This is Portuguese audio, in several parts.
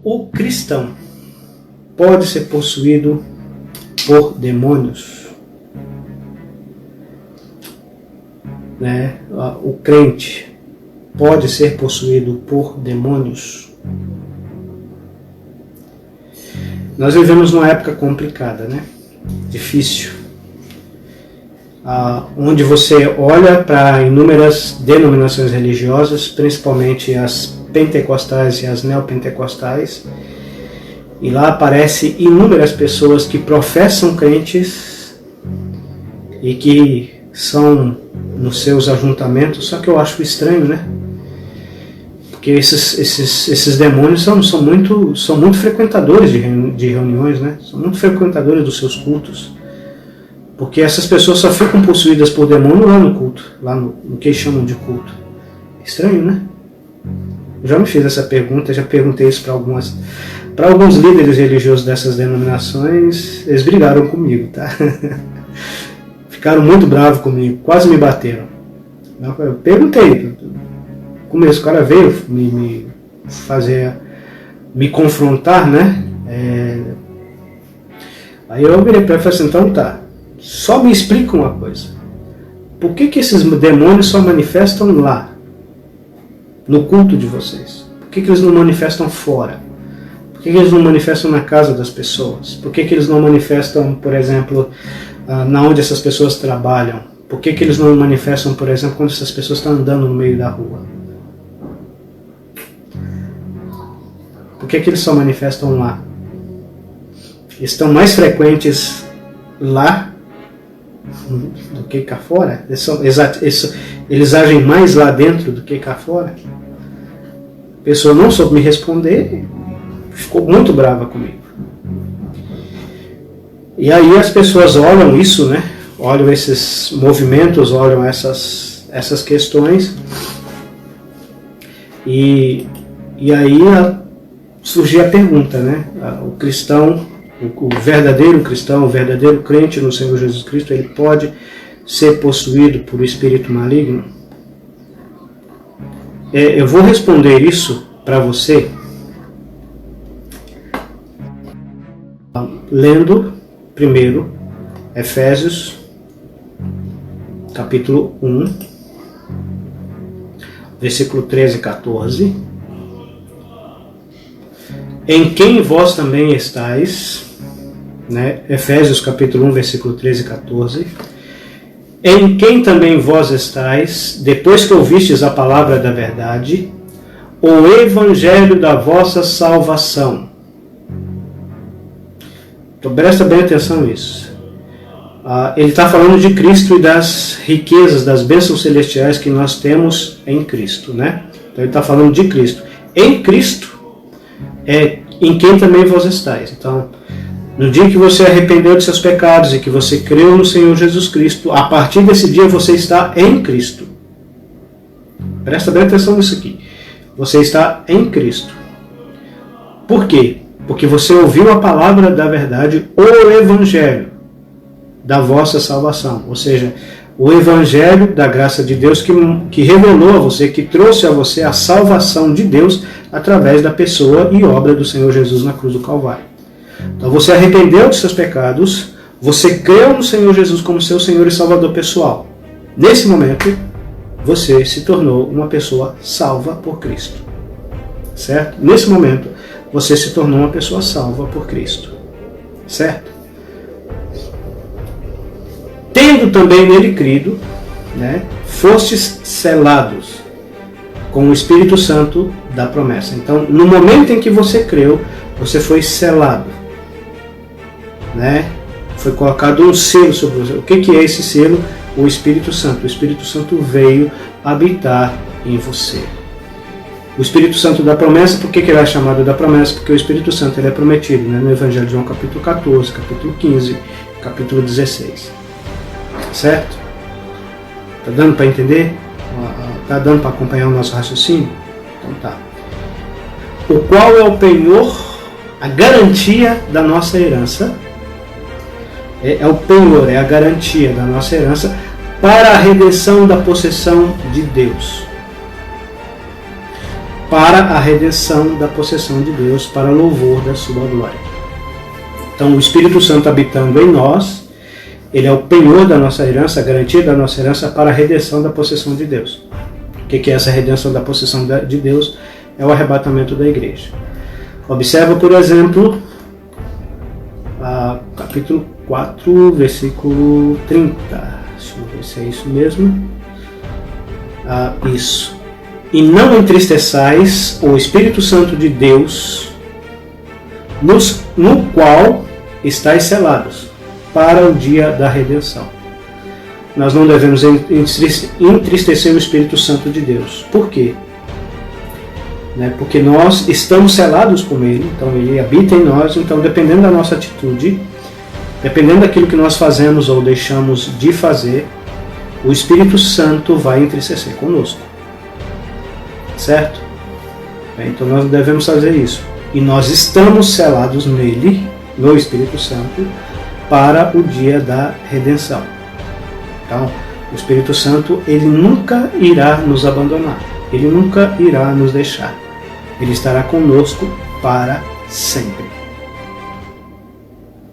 o cristão pode ser possuído por demônios? Né? O crente pode ser possuído por demônios? Nós vivemos numa época complicada, né? Difícil. Onde você olha para inúmeras denominações religiosas, principalmente as pentecostais e as neopentecostais, e lá aparecem inúmeras pessoas que professam crentes e que são nos seus ajuntamentos, só que eu acho estranho, né? Porque esses demônios são muito frequentadores de reuniões, né? São muito frequentadores dos seus cultos. Porque essas pessoas só ficam possuídas por demônio lá no culto, lá no que chamam de culto. Estranho, né? Eu já me fiz essa pergunta, já perguntei isso para alguns líderes religiosos dessas denominações, eles brigaram comigo, tá? Ficaram muito bravos comigo, quase me bateram. Eu perguntei, como esse cara veio me confrontar, né? Aí eu virei para ele e falei assim, então tá, só me explica uma coisa. Por que esses demônios só manifestam lá, no culto de vocês? Por que eles não manifestam fora? Por que eles não manifestam na casa das pessoas? Por que eles não manifestam, por exemplo, na onde essas pessoas trabalham? Por que eles não manifestam, por exemplo, quando essas pessoas estão andando no meio da rua? Por que eles só manifestam lá? Eles estão mais frequentes lá do que cá fora? Eles agem mais lá dentro do que cá fora? A pessoa não soube me responder, ficou muito brava comigo. E aí as pessoas olham isso, né? Olham esses movimentos, olham essas questões, e aí surge a pergunta, né? O cristão, o verdadeiro cristão, o verdadeiro crente no Senhor Jesus Cristo, ele pode ser possuído por um espírito maligno? Eu vou responder isso para você lendo primeiro Efésios capítulo 1, versículo 13 e 14. Em quem vós também estáis, né? Efésios capítulo 1, versículo 13 e 14. Em quem também vós estáis, depois que ouvistes a palavra da verdade, o evangelho da vossa salvação. Então presta bem atenção nisso. Ele está falando de Cristo e das riquezas, das bênçãos celestiais que nós temos em Cristo, né? Então ele está falando de Cristo. Em Cristo é em quem também vós estáis. Então, no dia que você arrependeu de seus pecados e que você creu no Senhor Jesus Cristo, a partir desse dia você está em Cristo. Presta bem atenção nisso aqui. Você está em Cristo. Por quê? Porque você ouviu a palavra da verdade, o evangelho da vossa salvação. Ou seja, o evangelho da graça de Deus que revelou a você, que trouxe a você a salvação de Deus através da pessoa e obra do Senhor Jesus na cruz do Calvário. Então você arrependeu de seus pecados, você creu no Senhor Jesus como seu Senhor e Salvador pessoal. Nesse momento, você se tornou uma pessoa salva por Cristo. Certo? Nesse momento, você se tornou uma pessoa salva por Cristo. Certo? Tendo também nele crido, né, fostes selados com o Espírito Santo da promessa. Então, no momento em que você creu, você foi selado, né? Foi colocado um selo sobre você. O que é esse selo? O Espírito Santo. O Espírito Santo veio habitar em você. O Espírito Santo da promessa, por que ele é chamado da promessa? Porque o Espírito Santo ele é prometido, né? No Evangelho de João capítulo 14, capítulo 15, capítulo 16. Certo? Tá dando para entender? Tá dando para acompanhar o nosso raciocínio? Então tá. O qual é o penhor, a garantia da nossa herança. É o penhor, é a garantia da nossa herança para a redenção da possessão de Deus. para a redenção da possessão de Deus, para louvor da sua glória. Então, o Espírito Santo habitando em nós, ele é o penhor da nossa herança, a garantia da nossa herança para a redenção da possessão de Deus. O que é essa redenção da possessão de Deus? É o arrebatamento da igreja. Observa, por exemplo, capítulo 4, versículo 30. Deixa eu ver se é isso mesmo. Isso. E não entristeçais o Espírito Santo de Deus, no qual estáis selados para o dia da redenção. Nós não devemos entristecer o Espírito Santo de Deus. Por quê? Porque nós estamos selados com Ele, então Ele habita em nós, então dependendo da nossa atitude, dependendo daquilo que nós fazemos ou deixamos de fazer, o Espírito Santo vai entristecer conosco. Certo? Então nós devemos fazer isso. E nós estamos selados nele, no Espírito Santo, para o dia da redenção. Então, o Espírito Santo, ele nunca irá nos abandonar. Ele nunca irá nos deixar. Ele estará conosco para sempre.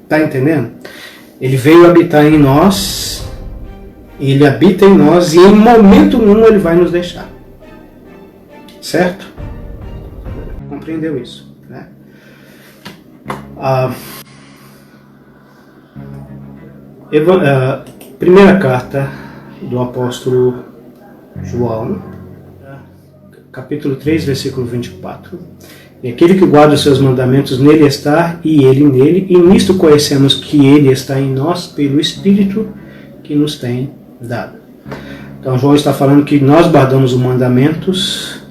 Está entendendo? Ele veio habitar em nós, ele habita em nós e em momento nenhum ele vai nos deixar. Certo? Compreendeu isso? Né? Primeira carta do apóstolo João, capítulo 3, versículo 24. E aquele que guarda os seus mandamentos, nele está, e ele nele, e nisto conhecemos que ele está em nós pelo Espírito que nos tem dado. Então João está falando que nós guardamos os mandamentos,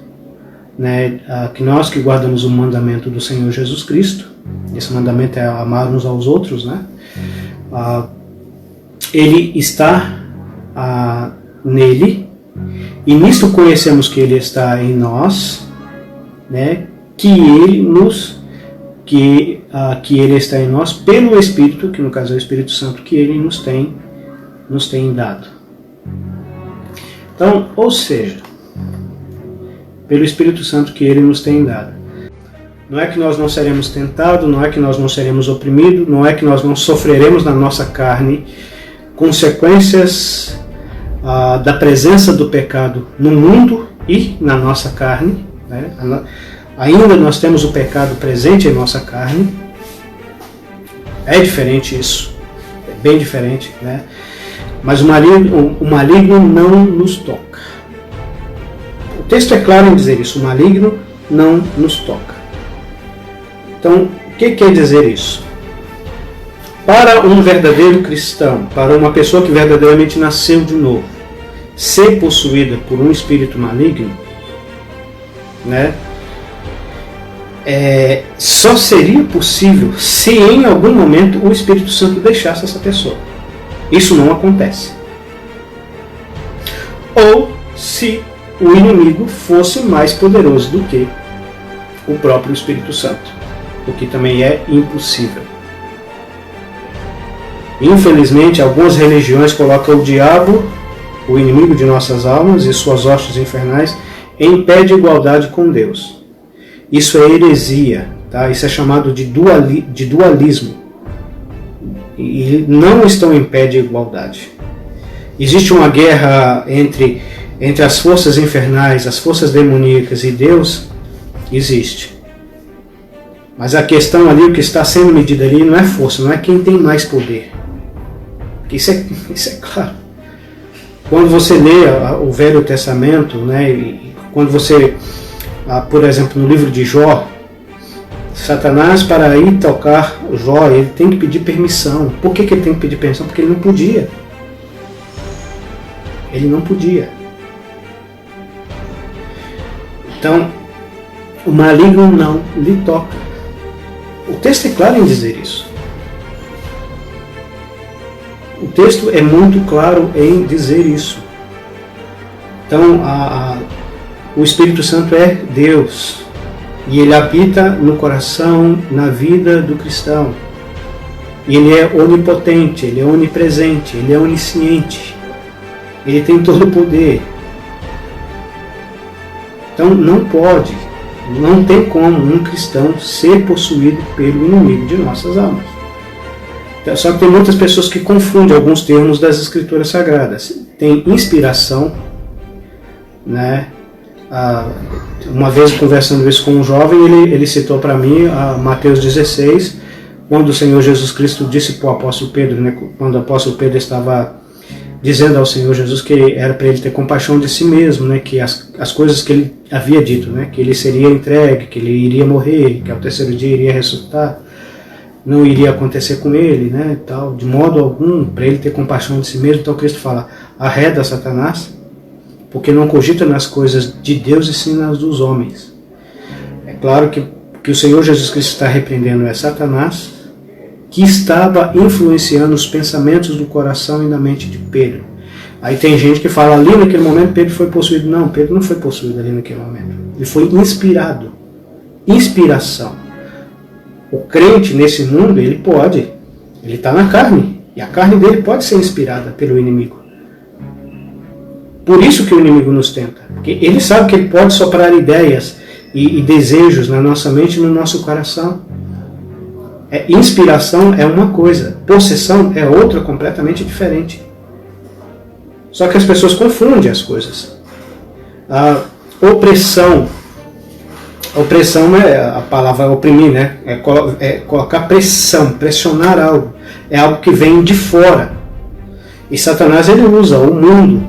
né, que nós que guardamos o mandamento do Senhor Jesus Cristo. Esse mandamento é amar uns aos outros, né? Ele está nele, e nisto conhecemos que ele está em nós, né? Que ele está em nós pelo Espírito, que no caso é o Espírito Santo, que ele nos tem dado. Então, ou seja, pelo Espírito Santo que ele nos tem dado. Não é que nós não seremos tentados, não é que nós não seremos oprimidos, não é que nós não sofreremos na nossa carne consequências da presença do pecado no mundo e na nossa carne, né? Ainda nós temos o pecado presente em nossa carne. É diferente isso, é bem diferente, né? Mas o maligno não nos toca. O texto é claro em dizer isso, o maligno não nos toca. Então, o que quer dizer isso? Para um verdadeiro cristão, para uma pessoa que verdadeiramente nasceu de novo, ser possuída por um espírito maligno, né? Só seria possível se em algum momento o Espírito Santo deixasse essa pessoa. Isso não acontece. Ou se o inimigo fosse mais poderoso do que o próprio Espírito Santo, o que também é impossível. Infelizmente, algumas religiões colocam o diabo, o inimigo de nossas almas e suas hostes infernais, em pé de igualdade com Deus. Isso é heresia, tá? Isso é chamado de dualismo. E não estão em pé de igualdade. Existe uma guerra entre as forças infernais, as forças demoníacas e Deus? Existe. Mas a questão ali, o que está sendo medido ali, não é força, não é quem tem mais poder. Isso é claro. Quando você lê o Velho Testamento, né, e quando você... por exemplo, no livro de Jó, Satanás, para ir tocar Jó, ele tem que pedir permissão. Por que ele tem que pedir permissão? Porque ele não podia. Ele não podia. Então, o maligno não lhe toca. O texto é claro em dizer isso. O texto é muito claro em dizer isso. Então, o Espírito Santo é Deus, e ele habita no coração, na vida do cristão. E ele é onipotente, ele é onipresente, ele é onisciente, ele tem todo o poder. Então não tem como um cristão ser possuído pelo inimigo de nossas almas. Só que tem muitas pessoas que confundem alguns termos das Escrituras Sagradas. Tem inspiração, né? Uma vez conversando isso com um jovem, ele citou para mim Mateus 16, quando o Senhor Jesus Cristo disse para o apóstolo Pedro, né? Quando o apóstolo Pedro estava dizendo ao Senhor Jesus que era para ele ter compaixão de si mesmo, né? Que as coisas que ele havia dito, né? Que ele seria entregue, que ele iria morrer, que ao terceiro dia iria ressuscitar, não iria acontecer com ele, né? Tal, de modo algum, para ele ter compaixão de si mesmo. Então Cristo fala: arreda Satanás, porque não cogita nas coisas de Deus e sim nas dos homens. É claro que o Senhor Jesus Cristo está repreendendo Satanás, que estava influenciando os pensamentos do coração e da mente de Pedro. Aí tem gente que fala, ali naquele momento Pedro foi possuído. Não, Pedro não foi possuído ali naquele momento. Ele foi inspirado. Inspiração. O crente nesse mundo, ele está na carne. E a carne dele pode ser inspirada pelo inimigo. Por isso que o inimigo nos tenta. Porque ele sabe que ele pode soprar ideias e desejos na nossa mente e no nosso coração. Inspiração é uma coisa, possessão é outra completamente diferente. Só que as pessoas confundem as coisas. A opressão é a palavra oprimir, né? É colocar pressão, pressionar algo. É algo que vem de fora. E Satanás ele usa o mundo,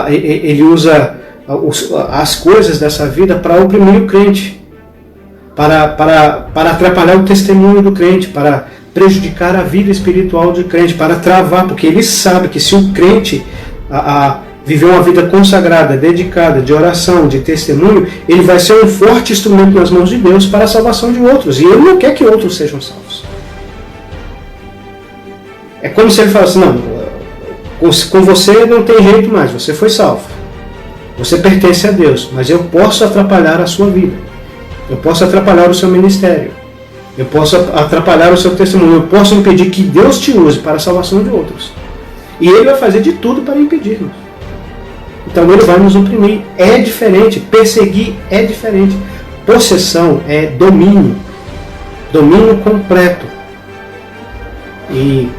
ele usa as coisas dessa vida para oprimir o crente. Para atrapalhar o testemunho do crente, para prejudicar a vida espiritual do crente, para travar, porque ele sabe que se o crente viver uma vida consagrada, dedicada, de oração, de testemunho, ele vai ser um forte instrumento nas mãos de Deus para a salvação de outros, e ele não quer que outros sejam salvos. É como se ele falasse, não, com você não tem jeito mais, você foi salvo, você pertence a Deus, mas eu posso atrapalhar a sua vida. Eu posso atrapalhar o seu ministério. Eu posso atrapalhar o seu testemunho. Eu posso impedir que Deus te use para a salvação de outros. E Ele vai fazer de tudo para impedir-nos. Então Ele vai nos oprimir. É diferente. Perseguir é diferente. Possessão é domínio. Domínio completo. E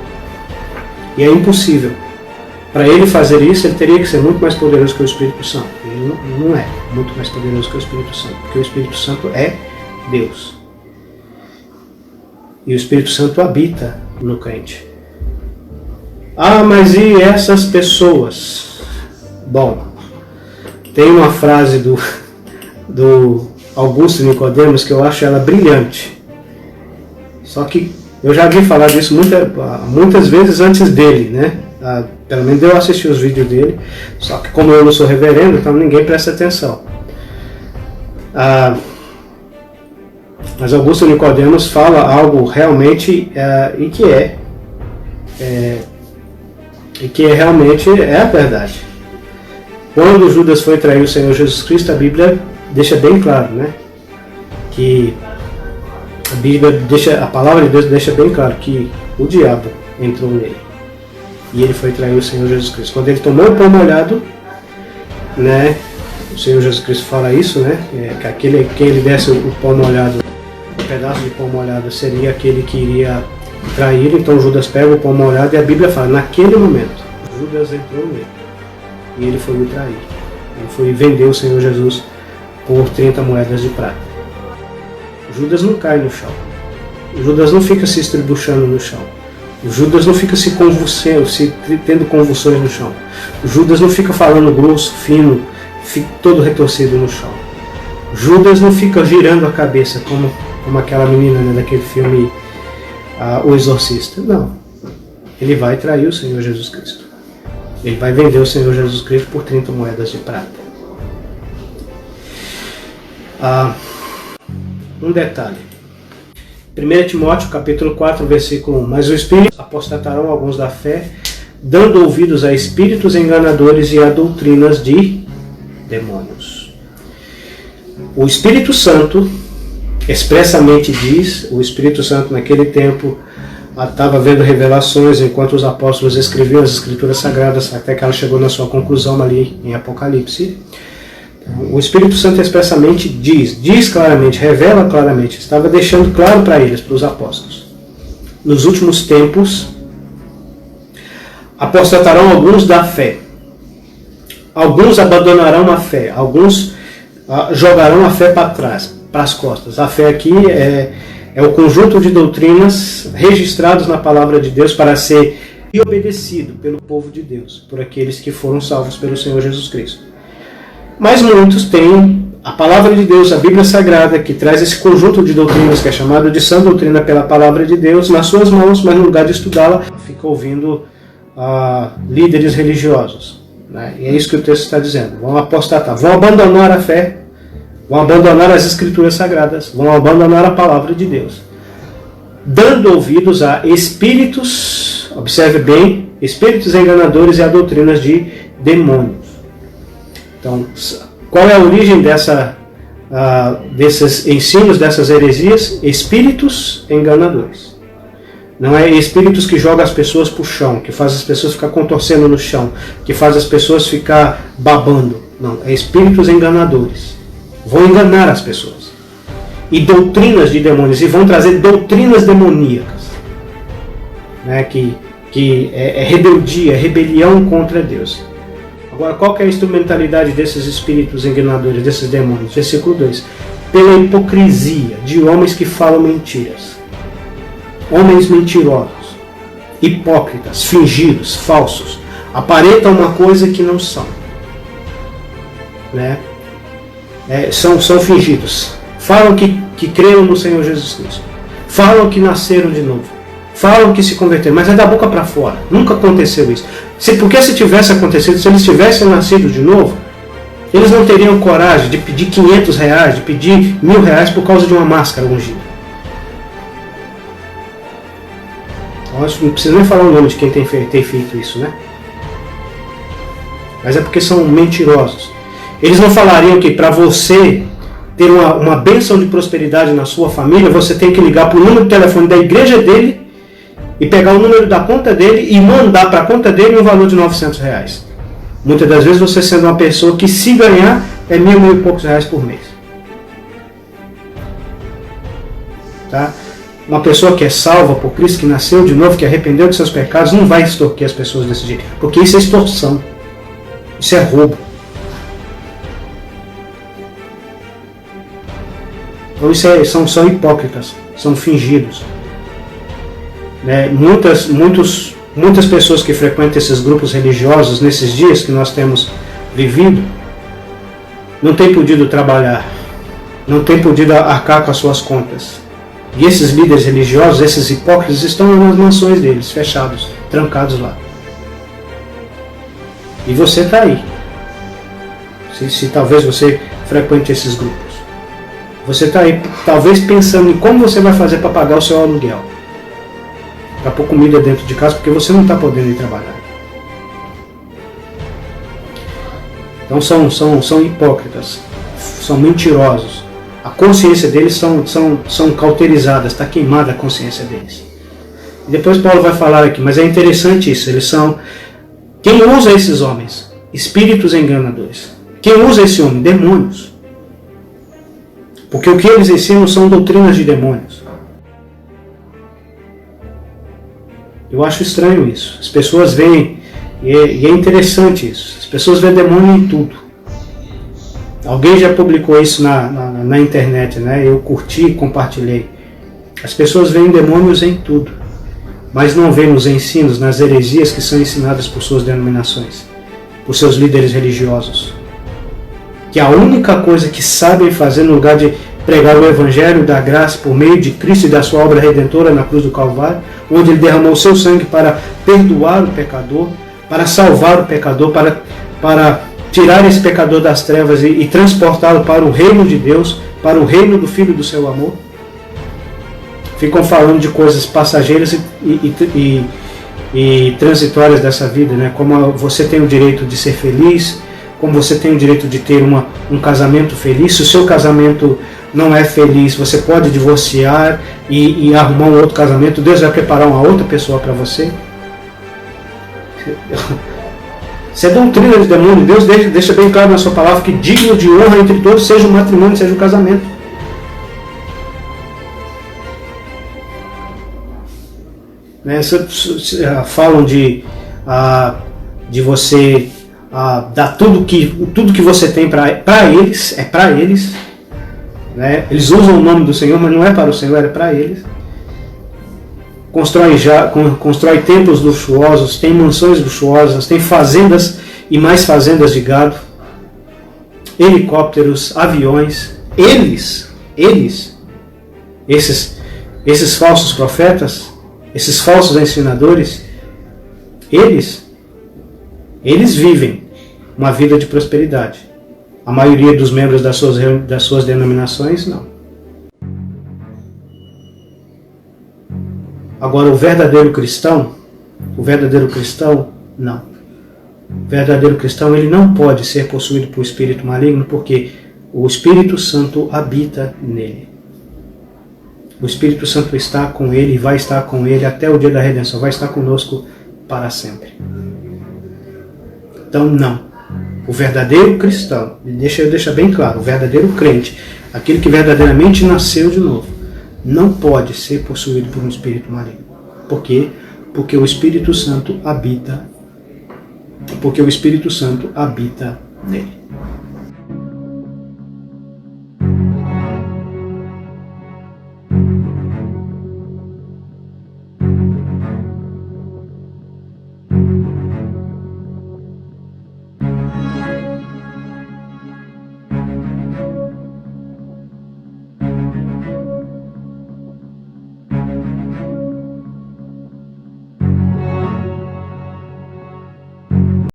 é impossível. Para Ele fazer isso, Ele teria que ser muito mais poderoso que o Espírito Santo. Ele não é muito mais poderoso que o Espírito Santo, porque o Espírito Santo é Deus. E o Espírito Santo habita no crente. Mas e essas pessoas? Bom, tem uma frase do Augusto Nicodemos que eu acho ela brilhante. Só que eu já vi falar disso muitas vezes antes dele, né? Pelo menos eu assisti os vídeos dele, só que como eu não sou reverendo, então ninguém presta atenção. Mas Augusto Nicodemos fala algo realmente e que realmente é a verdade. Quando Judas foi trair o Senhor Jesus Cristo, a Bíblia deixa bem claro, né? Que a palavra de Deus deixa bem claro que o diabo entrou nele. E ele foi trair o Senhor Jesus Cristo. Quando ele tomou o pão molhado, né, o Senhor Jesus Cristo fala isso, né, que quem lhe desse o pão molhado, um pedaço de pão molhado, seria aquele que iria trair. Então Judas pega o pão molhado e a Bíblia fala, naquele momento, Judas entrou nele. E ele foi o trair. Ele foi vender o Senhor Jesus por 30 moedas de prata. Judas não cai no chão. Judas não fica se estribuchando no chão. Judas não fica se convulsando, tendo convulsões no chão. Judas não fica falando grosso, fino, todo retorcido no chão. Judas não fica girando a cabeça como aquela menina, né, daquele filme O Exorcista. Não. Ele vai trair o Senhor Jesus Cristo. Ele vai vender o Senhor Jesus Cristo por 30 moedas de prata. Um detalhe. 1 Timóteo capítulo 4, versículo 1. Mas o Espírito apostatarão alguns da fé, dando ouvidos a espíritos enganadores e a doutrinas de demônios. O Espírito Santo expressamente diz, o Espírito Santo naquele tempo estava vendo revelações enquanto os apóstolos escreviam as Escrituras Sagradas, até que ela chegou na sua conclusão ali em Apocalipse. O Espírito Santo expressamente diz claramente, revela claramente, estava deixando claro para eles, para os apóstolos. Nos últimos tempos, apostatarão alguns da fé. Alguns abandonarão a fé. Alguns jogarão a fé para trás, para as costas. A fé aqui é o conjunto de doutrinas registrados na palavra de Deus para ser obedecido pelo povo de Deus, por aqueles que foram salvos pelo Senhor Jesus Cristo. Mas muitos têm a palavra de Deus, a Bíblia Sagrada, que traz esse conjunto de doutrinas que é chamado de sã doutrina pela palavra de Deus, nas suas mãos, mas no lugar de estudá-la, fica ouvindo líderes religiosos. Né? E é isso que o texto está dizendo. Vão apostatar, vão abandonar a fé, vão abandonar as Escrituras Sagradas, vão abandonar a palavra de Deus, dando ouvidos a espíritos, observe bem, espíritos enganadores e a doutrinas de demônios. Então, qual é a origem desses ensinos, dessas heresias? Espíritos enganadores. Não é espíritos que jogam as pessoas para o chão, que faz as pessoas ficar contorcendo no chão, que faz as pessoas ficar babando. Não, é espíritos enganadores. Vão enganar as pessoas. E doutrinas de demônios, e vão trazer doutrinas demoníacas. Né, que é rebeldia, é rebelião contra Deus. Agora, qual que é a instrumentalidade desses espíritos enganadores, desses demônios? Versículo 2. Pela hipocrisia de homens que falam mentiras. Homens mentirosos, hipócritas, fingidos, falsos. Aparentam uma coisa que não são. Né? São fingidos. Falam que creram no Senhor Jesus Cristo. Falam que nasceram de novo. Falam que se converteram, mas é da boca para fora. Nunca aconteceu isso. Porque se tivesse acontecido, se eles tivessem nascido de novo, eles não teriam coragem de pedir R$500, de pedir R$1.000 por causa de uma máscara ungida. Não precisa nem falar o nome de quem tem feito isso, né? Mas é porque são mentirosos. Eles não falariam que para você ter uma bênção de prosperidade na sua família, você tem que ligar para o número de telefone da igreja dele e pegar o número da conta dele e mandar para a conta dele um valor de R$900. Muitas das vezes você sendo uma pessoa que, se ganhar, é R$1.000 e poucos por mês. Tá? Uma pessoa que é salva por Cristo, que nasceu de novo, que arrependeu de seus pecados, não vai extorquir as pessoas desse jeito. Porque isso é extorsão. Isso é roubo. Então são hipócritas, são fingidos. Né? Muitas pessoas que frequentam esses grupos religiosos nesses dias que nós temos vivido não têm podido trabalhar, não têm podido arcar com as suas contas. E esses líderes religiosos, esses hipócritas, estão nas mansões deles, fechados, trancados lá. E você está aí. Se talvez você frequente esses grupos. Você está aí, talvez pensando em como você vai fazer para pagar o seu aluguel. Para pôr comida dentro de casa, porque você não está podendo ir trabalhar. Então são hipócritas, são mentirosos. A consciência deles são cauterizadas, está queimada a consciência deles. E depois Paulo vai falar aqui, mas é interessante isso, eles são... Quem usa esses homens? Espíritos enganadores. Quem usa esse homem? Demônios. Porque o que eles ensinam são doutrinas de demônios. Eu acho estranho isso. As pessoas veem, e é interessante isso, as pessoas veem demônio em tudo. Alguém já publicou isso na internet, né? Eu curti e compartilhei. As pessoas veem demônios em tudo, mas não veem nos ensinos, nas heresias que são ensinadas por suas denominações, por seus líderes religiosos. Que a única coisa que sabem fazer no lugar de pregar o Evangelho da graça por meio de Cristo e da sua obra redentora na cruz do Calvário, onde Ele derramou o seu sangue para perdoar o pecador, para salvar o pecador, para tirar esse pecador das trevas e transportá-lo para o reino de Deus, para o reino do Filho do seu amor. Ficam falando de coisas passageiras e transitórias dessa vida, né? Como você tem o direito de ser feliz, como você tem o direito de ter um casamento feliz. Se o seu casamento não é feliz, você pode divorciar e arrumar um outro casamento. Deus vai preparar uma outra pessoa para você. Se é doutrina de demônio, Deus deixa bem claro na sua palavra que digno de honra entre todos seja o matrimônio, seja o casamento. Falam de você dar tudo que você tem para eles, é para eles. Né? Eles usam o nome do Senhor, mas não é para o Senhor, é para eles. Constrói templos luxuosos, tem mansões luxuosas, tem fazendas e mais fazendas de gado, helicópteros, aviões. Esses falsos profetas, esses falsos ensinadores, eles vivem uma vida de prosperidade. A maioria dos membros das suas denominações, não. Agora, o verdadeiro cristão, não. O verdadeiro cristão, ele não pode ser possuído por espírito maligno, porque o Espírito Santo habita nele. O Espírito Santo está com ele e vai estar com ele até o dia da redenção, vai estar conosco para sempre. Então, não. O verdadeiro cristão, deixa bem claro, o verdadeiro crente, aquele que verdadeiramente nasceu de novo, não pode ser possuído por um espírito maligno. Por quê? Porque o Espírito Santo habita nele.